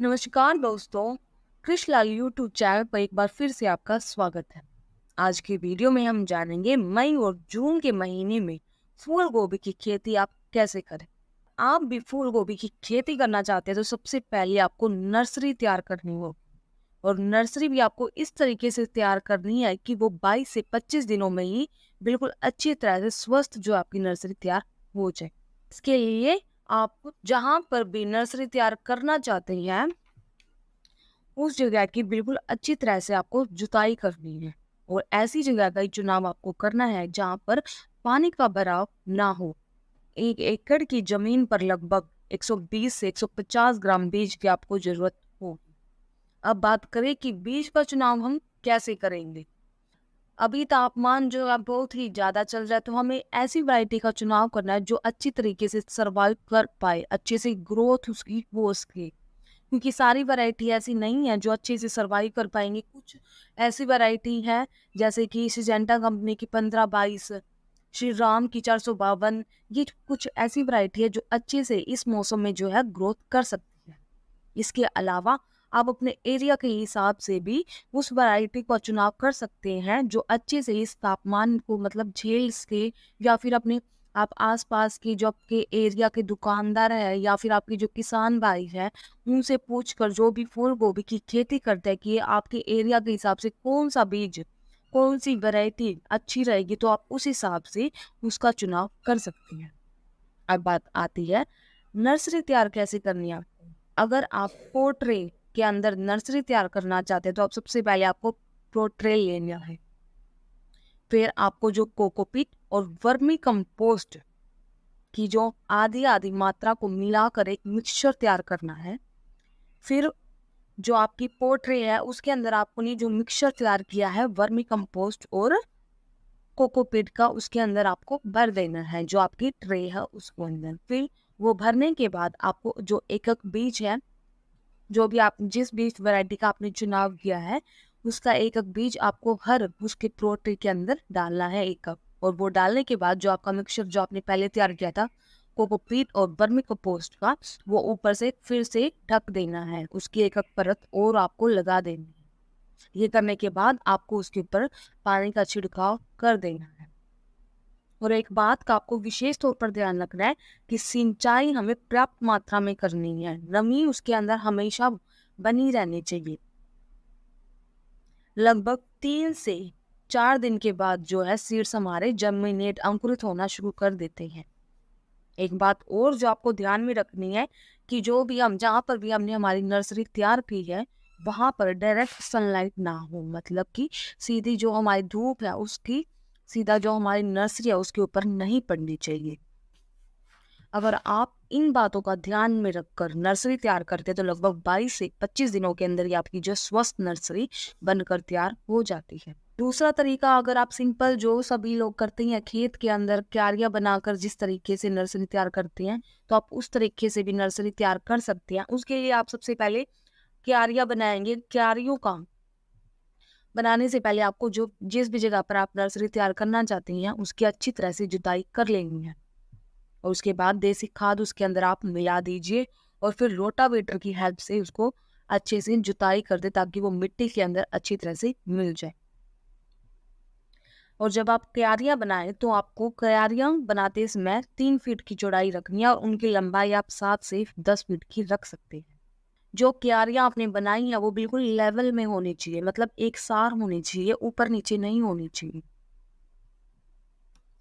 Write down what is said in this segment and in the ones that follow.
नमस्कार दोस्तों, कृषिलाल YouTube channel पर एक बार फिर से आपका स्वागत है। आज की वीडियो में हम जानेंगे मई और जून के महीने में फूल गोभी की खेती आप कैसे करें। आप भी फूल गोभी की खेती करना चाहते हैं तो सबसे पहले आपको नर्सरी तैयार करनी होगी और नर्सरी भी आपको इस तरीके से तैयार करनी है कि वो 22 से 25 दिनों में ही बिल्कुल अच्छी तरह से स्वस्थ जो आपकी नर्सरी तैयार हो जाए। इसके लिए आप जहाँ पर भी नर्सरी तैयार करना चाहते हैं उस जगह की बिल्कुल अच्छी तरह से आपको जुताई करनी है और ऐसी जगह का ही चुनाव आपको करना है जहाँ पर पानी का भराव ना हो। 1 एकड़ की जमीन पर लगभग 120 से 150 ग्राम बीज की आपको जरूरत होगी। अब बात करें कि बीज का चुनाव हम कैसे करेंगे। अभी तापमान जो है बहुत ही ज्यादा चल रहा है तो हमें ऐसी वैरायटी का चुनाव करना है जो अच्छी तरीके से सर्वाइव कर पाए, अच्छे से ग्रोथ उसकी हो सके, क्योंकि सारी वैरायटी ऐसी नहीं है जो अच्छे से सर्वाइव कर पाएंगी। कुछ ऐसी वैरायटी है जैसे कि सिजेंटा कंपनी की 1522, श्री राम की 452, ये कुछ ऐसी वैरायटी है जो अच्छे से इस मौसम में जो है ग्रोथ कर सकती है। इसके अलावा आप अपने एरिया के हिसाब से भी उस वैरायटी का चुनाव कर सकते हैं जो अच्छे से इस तापमान को मतलब झेल सके, या फिर अपने आप आसपास की जो आपके एरिया के दुकानदार है या फिर आपके जो किसान भाई है उनसे पूछकर जो भी फूल गोभी की खेती करते हैं कि ये आपके एरिया के हिसाब से कौन सा बीज, कौन सी वैरायटी अच्छी रहेगी, तो आप उस हिसाब से उसका चुनाव कर सकते हैं। अब बात आती है नर्सरी तैयार कैसे करनी है। अगर आप पोट्रे के अंदर नर्सरी तैयार करना चाहते हैं तो आप सबसे पहले आपको पोट्रे लेना है। फिर आपको जो कोकोपीट और वर्मी कंपोस्ट की जो आधी आधी मात्रा को मिलाकर एक मिक्सचर तैयार करना है। फिर जो आपकी पोट्रे है उसके अंदर आपको ने जो मिक्सचर तैयार किया है वर्मी कंपोस्ट और कोकोपीट का, उसके अंदर आपको भर देना है जो आपकी ट्रे है उसको अंदर। फिर वो भरने के बाद आपको जो एक एक बीज है, जो भी आप जिस बीज वैरायटी का आपने चुनाव किया है उसका एक एक बीज आपको हर उसके पोट्री के अंदर डालना है, एक कप। और वो डालने के बाद जो आपका मिक्सचर जो आपने पहले तैयार किया था कोकोपीट और वर्मी कंपोस्ट का, वो ऊपर से फिर से ढक देना है, उसकी एक एक परत और आपको लगा देनी है। ये करने के बाद आपको उसके ऊपर पानी का छिड़काव कर देना है। और एक बात का आपको विशेष तौर पर ध्यान रखना है कि सिंचाई हमें पर्याप्त मात्रा में करनी है, नमी उसके अंदर हमेशा बनी रहनी चाहिए। लगभग 3 से 4 दिन के बाद जो है सीड्स हमारे जर्मिनेट अंकुरित होना शुरू कर देते हैं। एक बात और जो आपको ध्यान में रखनी है कि जो भी हम जहाँ पर भी हमने हमारी नर्सरी तैयार की है वहां पर डायरेक्ट सनलाइट ना हो, मतलब कि सीधी जो हमारी धूप है उसकी सीधा जो हमारी नर्सरी है उसके ऊपर नहीं पड़नी चाहिए। अगर आप इन बातों का ध्यान में रखकर नर्सरी तैयार करते हैं तो लगभग 22 से 25 दिनों के अंदर ही आपकी जो स्वस्थ नर्सरी बनकर तैयार हो जाती है। दूसरा तरीका अगर आप सिंपल जो सभी लोग करते हैं खेत के अंदर क्यारियां बनाकर जिस तरीके से नर्सरी तैयार करते हैं, तो आप उस तरीके से भी नर्सरी तैयार कर सकते हैं। उसके लिए आप सबसे पहले क्यारियां बनाएंगे। क्यारियों का बनाने से पहले आपको जो जिस भी जगह पर आप नर्सरी तैयार करना चाहते हैं उसकी अच्छी तरह से जुताई कर लेनी है और उसके बाद देसी खाद उसके अंदर आप मिला दीजिए और फिर रोटावेटर की हेल्प से उसको अच्छे से जुताई कर दे ताकि वो मिट्टी के अंदर अच्छी तरह से मिल जाए। और जब आप क्यारियां बनाएं तो आपको क्यारियां बनाते समय 3 फीट की चौड़ाई रखनी है और उनकी लंबाई आप 7 से 10 फीट की रख सकते हैं। जो क्यारियां आपने बनाई है वो बिल्कुल लेवल में होनी चाहिए, मतलब एक सार होनी चाहिए, ऊपर नीचे नहीं होनी चाहिए।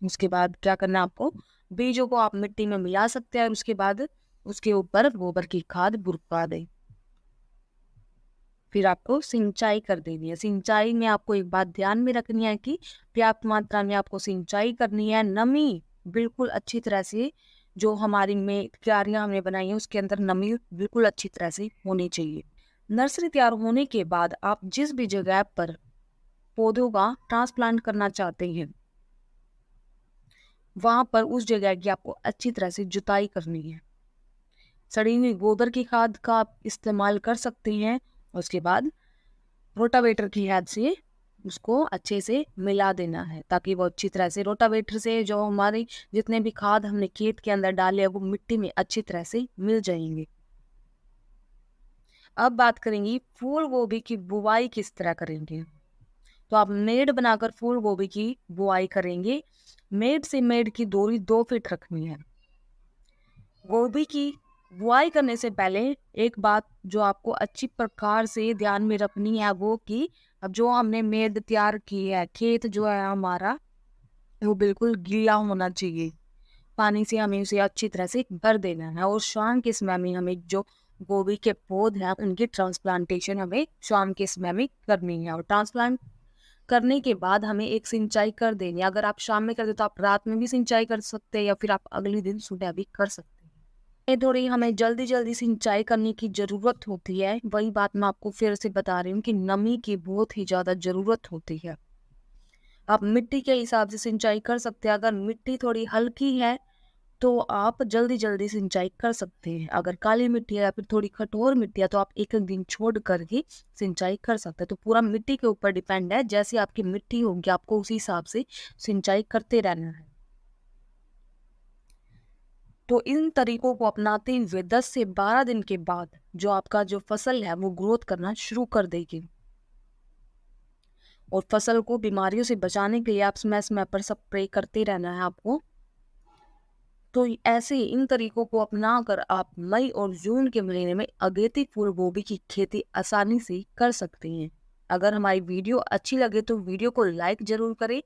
उसके बाद क्या करना है आपको, बीजों को आप मिट्टी में मिला सकते हैं, उसके बाद उसके ऊपर गोबर की खाद बुरका दें। फिर आपको सिंचाई कर देनी है। सिंचाई में आपको एक बात ध्यान में रखनी है कि पर्याप्त मात्रा में आपको सिंचाई करनी है। नमी बिल्कुल अच्छी तरह से जो हमारी में क्यारियां हमने बनाई है उसके अंदर नमी बिल्कुल अच्छी तरह से होनी चाहिए। नर्सरी तैयार होने के बाद आप जिस भी जगह पर पौधों का ट्रांसप्लांट करना चाहते हैं वहां पर उस जगह की आपको अच्छी तरह से जुताई करनी है। सड़ी हुई गोबर की खाद का आप इस्तेमाल कर सकते हैं। उसके बाद रोटावेटर की हेल्प से उसको अच्छे से मिला देना है ताकि वो अच्छी तरह से रोटावेटर से जो हमारे जितने भी खाद हमने खेत के अंदर डाले हैं वो मिट्टी में अच्छी तरह से मिल जाएंगे। अब बात करेंगे फूल गोभी की बुवाई किस तरह करेंगे। तो आप मेड़ बनाकर फूल गोभी की बुआई करेंगे। मेड़ से मेड़ की दूरी 2 फीट रखनी है। गोभी की बुआई करने से पहले एक बात जो आपको अच्छी प्रकार से ध्यान में रखनी है वो कि अब जो हमने मेड़ तैयार की है, खेत जो है हमारा वो बिल्कुल गीला होना चाहिए। पानी से हमें उसे अच्छी तरह से भर देना है और शाम के समय में हमें जो गोभी के पौधे हैं उनकी ट्रांसप्लांटेशन हमें शाम के समय में करनी है और ट्रांसप्लांट करने के बाद हमें एक सिंचाई कर देनी है। अगर आप शाम में करते तो आप रात में भी सिंचाई कर सकते हैं या फिर आप अगले दिन सुबह भी कर सकते हैं। ये थोड़ी हमें जल्दी जल्दी सिंचाई करने की ज़रूरत होती है। वही बात मैं आपको फिर से बता रही हूँ कि नमी की बहुत ही ज़्यादा ज़रूरत होती है। आप मिट्टी के हिसाब से सिंचाई कर सकते हैं। अगर मिट्टी थोड़ी हल्की है तो आप जल्दी जल्दी सिंचाई कर सकते हैं। अगर काली मिट्टी है या फिर थोड़ी कठोर मिट्टी है तो आप एक एक दिन छोड़ कर ही सिंचाई कर सकते हैं। तो पूरा मिट्टी के ऊपर डिपेंड है, जैसी आपकी मिट्टी होगी आपको उसी हिसाब से सिंचाई करते रहना है। तो इन तरीकों को अपनाते हुए 10 से 12 दिन के बाद जो आपका जो फसल है वो ग्रोथ करना शुरू कर देगी और फसल को बीमारियों से बचाने के लिए आप समय समय पर स्प्रे करते रहना है आपको। तो ऐसे इन तरीकों को अपनाकर आप मई और जून के महीने में अगेती फूल गोभी की खेती आसानी से कर सकते हैं। अगर हमारी वीडियो अच्छी लगे तो वीडियो को लाइक जरूर करें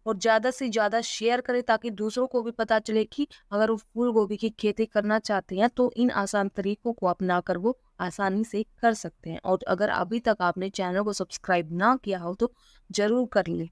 और ज़्यादा से ज़्यादा शेयर करें ताकि दूसरों को भी पता चले कि अगर वो फूल गोभी की खेती करना चाहते हैं तो इन आसान तरीकों को अपनाकर वो आसानी से कर सकते हैं। और अगर अभी तक आपने चैनल को सब्सक्राइब ना किया हो तो ज़रूर कर लें।